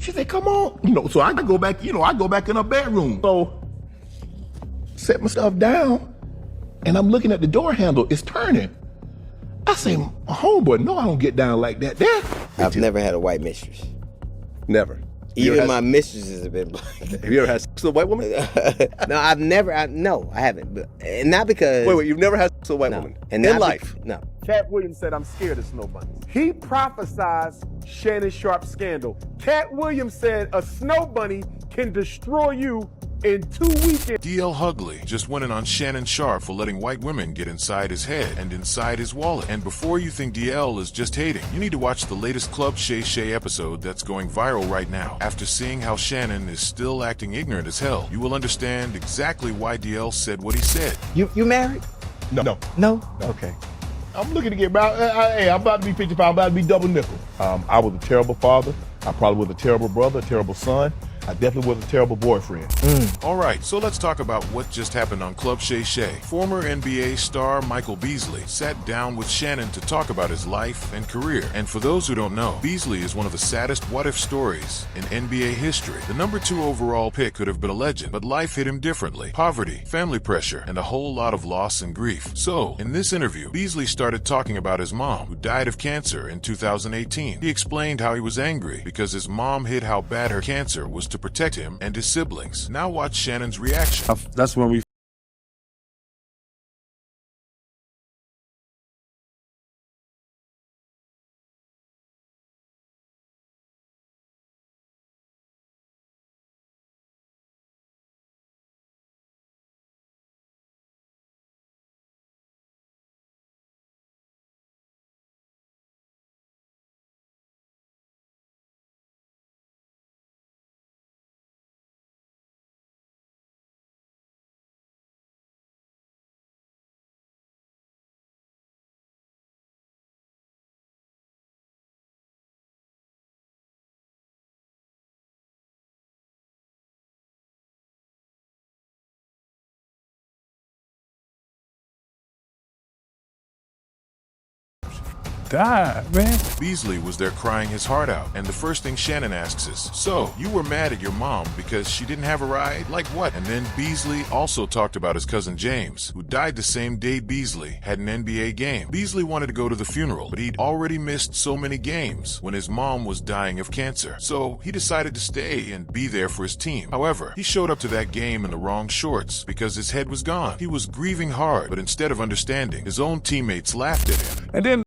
She said, come on. So I go back, I go back in her bedroom. So set my stuff down and I'm looking at the door handle. It's turning. I say, homeboy, no, I don't get down like that. I've never had a white mistress. Never. Even my mistresses have been black. Have you ever had sex with a white woman? No, I haven't. And not because... Wait, you've never had sex with a white woman? And in life? No. Cat Williams said, I'm scared of snow bunnies. He prophesied Shannon Sharpe scandal. Cat Williams said a snow bunny can destroy you in 2 weekends. DL Hughley just went in on Shannon Sharpe for letting white women get inside his head and inside his wallet. And before you think DL is just hating, you need to watch the latest Club Shay Shay episode that's going viral right now. After seeing how Shannon is still acting ignorant as hell, you will understand exactly why DL said what he said. You married? No. Okay. I'm looking to get about, hey, I'm about to be 55, I'm about to be double nickel. I was a terrible father. I probably was a terrible brother, a terrible son. I definitely was a terrible boyfriend. Alright, so let's talk about what just happened on Club Shay Shay. Former NBA star Michael Beasley sat down with Shannon to talk about his life and career. And for those who don't know, Beasley is one of the saddest what-if stories in NBA history. The number 2 overall pick could have been a legend, but life hit him differently. Poverty, family pressure, and a whole lot of loss and grief. So, in this interview, Beasley started talking about his mom, who died of cancer in 2018. He explained how he was angry because his mom hid how bad her cancer was to protect him and his siblings. Now watch Shannon's reaction. That's when we died, man. Beasley was there crying his heart out, and the first thing Shannon asks is, so, you were mad at your mom because she didn't have a ride? Like what? And then Beasley also talked about his cousin James, who died the same day Beasley had an NBA game. Beasley wanted to go to the funeral, but he'd already missed so many games when his mom was dying of cancer. So he decided to stay and be there for his team. However, he showed up to that game in the wrong shorts because his head was gone. He was grieving hard, but instead of understanding, his own teammates laughed at him. and then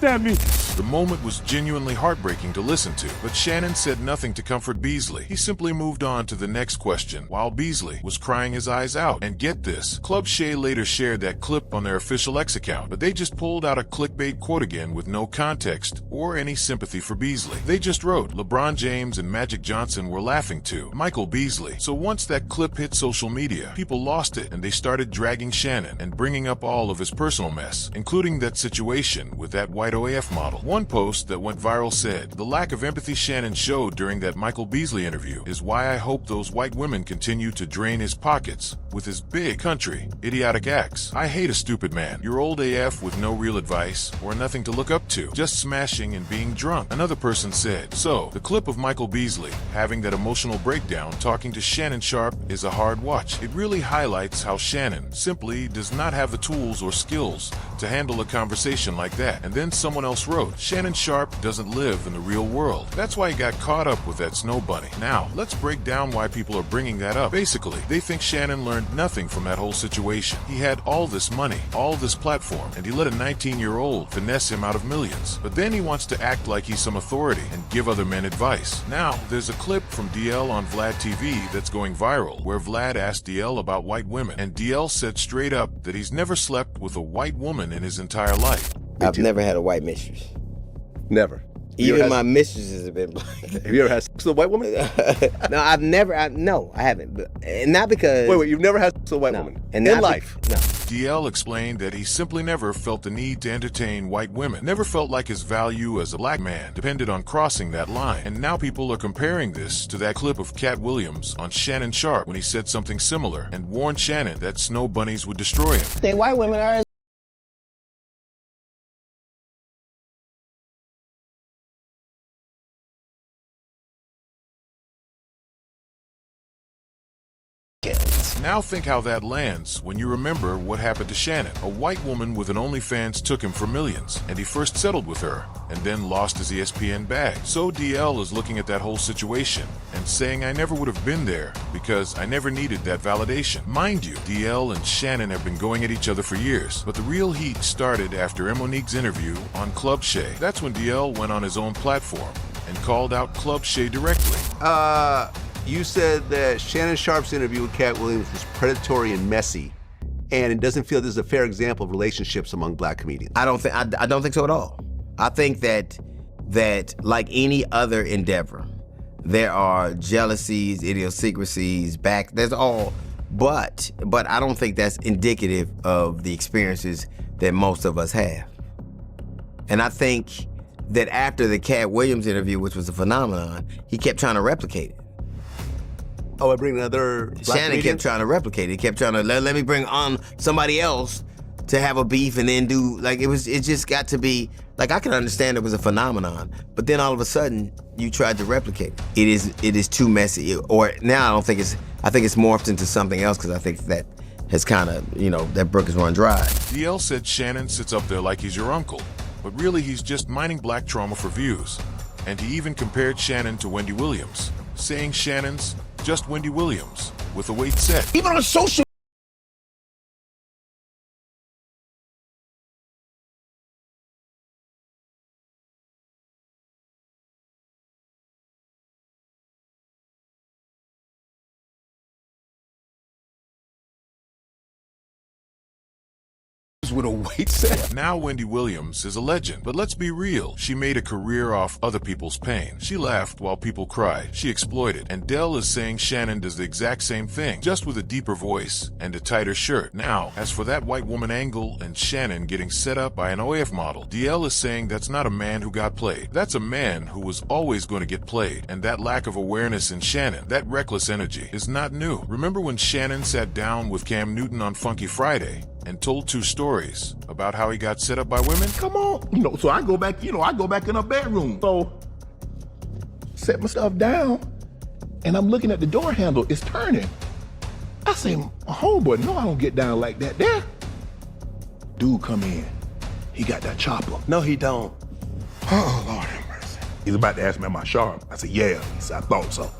at me. The moment was genuinely heartbreaking to listen to, but Shannon said nothing to comfort Beasley. He simply moved on to the next question, while Beasley was crying his eyes out. And get this, Club Shay later shared that clip on their official X account, but they just pulled out a clickbait quote again with no context or any sympathy for Beasley. They just wrote, LeBron James and Magic Johnson were laughing too, Michael Beasley. So once that clip hit social media, people lost it and they started dragging Shannon and bringing up all of his personal mess, including that situation with that white OAF model. One post that went viral said, the lack of empathy Shannon showed during that Michael Beasley interview is why I hope those white women continue to drain his pockets with his big country, idiotic acts. I hate a stupid man. You're old AF with no real advice or nothing to look up to, just smashing and being drunk. Another person said, so, the clip of Michael Beasley having that emotional breakdown talking to Shannon Sharpe is a hard watch. It really highlights how Shannon simply does not have the tools or skills to handle a conversation like that. And then someone else wrote, truth. Shannon Sharpe doesn't live in the real world. That's why he got caught up with that snow bunny. Now, let's break down why people are bringing that up. Basically, they think Shannon learned nothing from that whole situation. He had all this money, all this platform, and he let a 19-year-old finesse him out of millions. But then he wants to act like he's some authority and give other men advice. Now, there's a clip from DL on Vlad TV that's going viral, where Vlad asked DL about white women, and DL said straight up that he's never slept with a white woman in his entire life. I've never had a white mistress. Never. Even my mistresses have been black. Have you ever had sex with a white woman? No, I haven't. And not because... Wait, you've never had sex with a white woman? And in life? No. DL explained that he simply never felt the need to entertain white women, never felt like his value as a black man depended on crossing that line. And now people are comparing this to that clip of Cat Williams on Shannon Sharpe when he said something similar and warned Shannon that snow bunnies would destroy him. I think white women are... Now think how that lands when you remember what happened to Shannon. A white woman with an OnlyFans took him for millions, and he first settled with her, and then lost his ESPN bag. So DL is looking at that whole situation and saying, I never would have been there because I never needed that validation. Mind you, DL and Shannon have been going at each other for years, but the real heat started after Monique's interview on Club Shay. That's when DL went on his own platform and called out Club Shay directly. You said that Shannon Sharpe's interview with Cat Williams was predatory and messy, and it doesn't feel this is a fair example of relationships among black comedians. I don't think so at all. I think that like any other endeavor, there are jealousies, idiosyncrasies, there's all, but I don't think that's indicative of the experiences that most of us have. And I think that after the Cat Williams interview, which was a phenomenon, he kept trying to replicate it. Oh, I bring another black Shannon comedian? kept trying to replicate it. He kept trying to let me bring on somebody else to have a beef and then do, like, it just got to be, like, I can understand it was a phenomenon, but then all of a sudden you tried to replicate it. It is too messy. Or now I think it's morphed into something else because I think that has kind of, that brook has run dry. DL said Shannon sits up there like he's your uncle, but really he's just mining black trauma for views. And he even compared Shannon to Wendy Williams, saying Shannon's just Wendy Williams with a weight set. Even on social with a weight set. Now Wendy Williams is a legend, but let's be real. She made a career off other people's pain. She laughed while people cried. She exploited. And Dell is saying Shannon does the exact same thing, just with a deeper voice and a tighter shirt. Now, as for that white woman angle and Shannon getting set up by an OF model, DL is saying that's not a man who got played. That's a man who was always going to get played. And that lack of awareness in Shannon, that reckless energy, is not new. Remember when Shannon sat down with Cam Newton on Funky Friday and told 2 stories about how he got set up by women? Come on. So I go back, I go back in her bedroom. So set my stuff down and I'm looking at the door handle, it's turning. I say, homeboy, no, I don't get down like that there. Dude come in, he got that chopper. No, he don't. Oh, Lord have mercy. He's about to ask me, am I sharp? I said, yeah. He said, I thought so.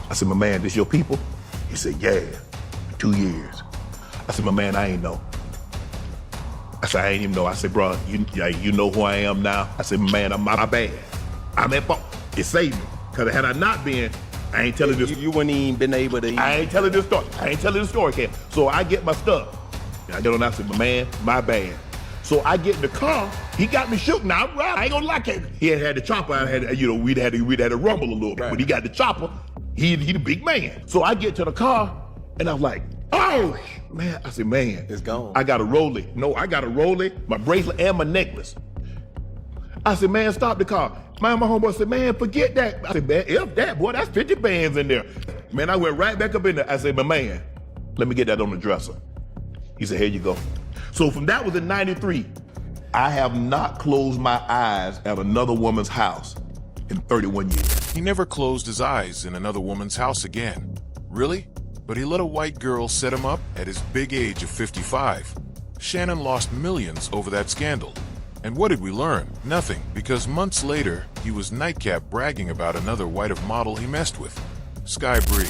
I said, my man, this your people? He said, yeah, 2 years. I said, my man, I ain't know. I said, I ain't even know. I said, bro, you know who I am now? I said, man, I'm my bad. I'm at fault. It saved me. Because had I not been, I ain't telling this. You wouldn't even been able to. I ain't telling this story. Ken. So I get my stuff. I get on, I said, my man, my bad. So I get in the car, he got me shook. Now, I ain't gonna lie, he had the chopper. We'd had to rumble a little bit. Right. When he got the chopper, he the big man. So I get to the car, and I'm like, oh, man. I said, man. It's gone. I got a Rollie. No, I got a Rollie, my bracelet, and my necklace. I said, man, stop the car. My homeboy said, man, forget that. I said, man, F that, boy, that's 50 bands in there. Man, I went right back up in there. I said, my man, let me get that on the dresser. He said, here you go. So from that was in 93. I have not closed my eyes at another woman's house in 31 years. He never closed his eyes in another woman's house again. Really? But he let a white girl set him up at his big age of 55. Shannon lost millions over that scandal. And what did we learn? Nothing, because months later, he was nightcap bragging about another white of model he messed with, Sky Bree.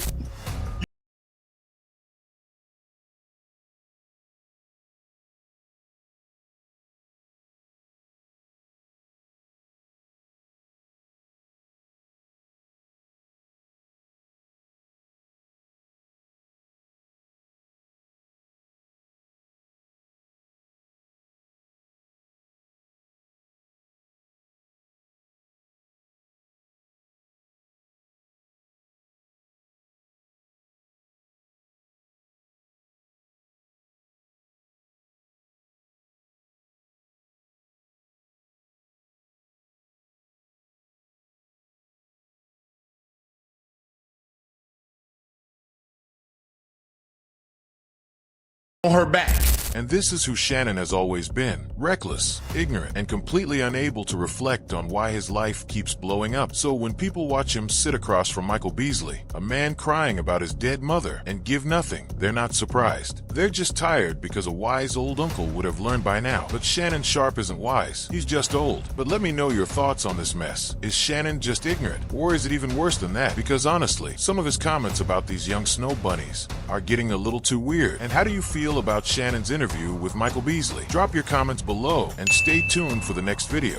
On her back. And this is who Shannon has always been. Reckless, ignorant, and completely unable to reflect on why his life keeps blowing up. So when people watch him sit across from Michael Beasley, a man crying about his dead mother, and give nothing, they're not surprised. They're just tired because a wise old uncle would have learned by now. But Shannon Sharpe isn't wise. He's just old. But let me know your thoughts on this mess. Is Shannon just ignorant? Or is it even worse than that? Because honestly, some of his comments about these young snow bunnies are getting a little too weird. And how do you feel about Shannon's interview with Michael Beasley? Drop your comments below and stay tuned for the next video.